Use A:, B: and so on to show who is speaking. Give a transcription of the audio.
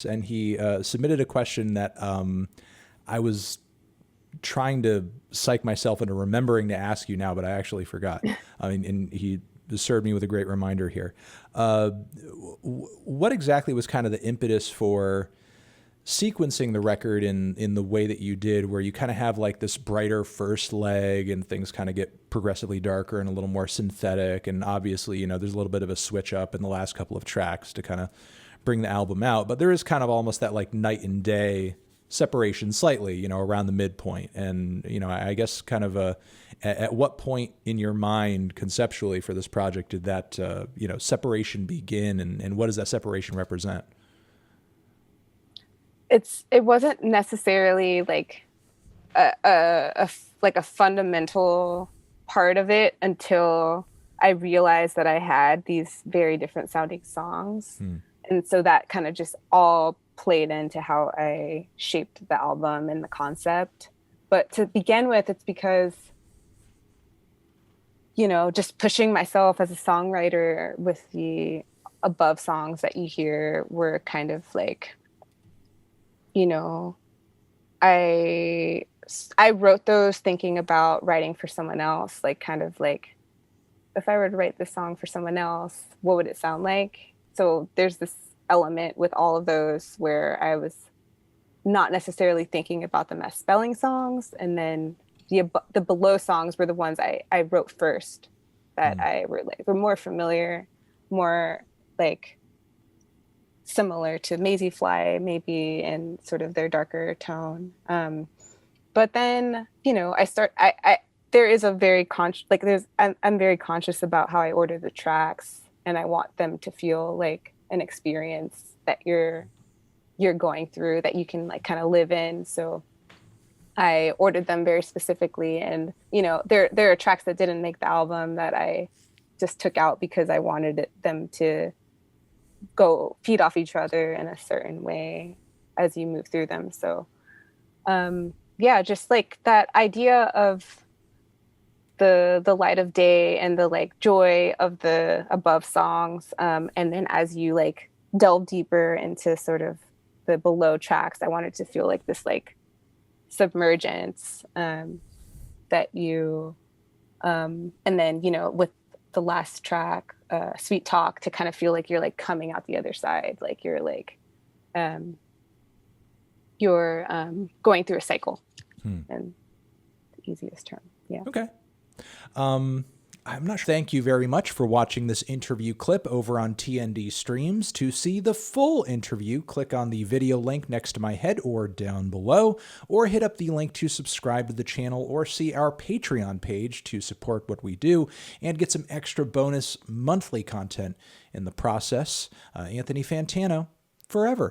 A: and he submitted a question that I was trying to psych myself into remembering to ask you now, but I actually forgot. I mean, and he served me with a great reminder here. What exactly was kind of the impetus for sequencing the record in the way that you did, where you kind of have like this brighter first leg and things kind of get progressively darker and a little more synthetic, and obviously, you know, there's a little bit of a switch up in the last couple of tracks to kind of bring the album out, but there is kind of almost that like night and day separation slightly, you know, around the midpoint. And, you know, I guess kind of at what point in your mind conceptually for this project did that, you know, separation begin, and what does that separation represent?
B: It wasn't necessarily like like a fundamental part of it until I realized that I had these very different sounding songs. And so that kind of just all played into how I shaped the album and the concept. But to begin with, it's because, you know, just pushing myself as a songwriter with the above songs that you hear were kind of like, you know, I I wrote those thinking about writing for someone else, like kind of like if I were to write this song for someone else, what would it sound like? So there's this element with all of those where I was not necessarily thinking about them as spelling songs, and then the below songs were the ones I wrote first that I were more familiar, more like similar to Maisie Fly maybe in sort of their darker tone. But then, you know, I there is a very I'm very conscious about how I order the tracks, and I want them to feel like an experience that you're going through that you can like kind of live in. So I ordered them very specifically, and you know, there are tracks that didn't make the album that I just took out because I wanted them to go feed off each other in a certain way as you move through them. So yeah, just like that idea of the light of day and the like joy of the above songs, and then as you like delve deeper into sort of the below tracks, I wanted to feel like this like submergence, that you and then, you know, with the last track, Sweet Talk, to kind of feel like you're like coming out the other side, like you're like going through a cycle. And the easiest term. Yeah.
A: Okay. I'm not sure. Thank you very much for watching this interview clip over on TND Streams. To see the full interview, click on the video link next to my head or down below, or hit up the link to subscribe to the channel or see our Patreon page to support what we do and get some extra bonus monthly content in the process. Anthony Fantano, forever.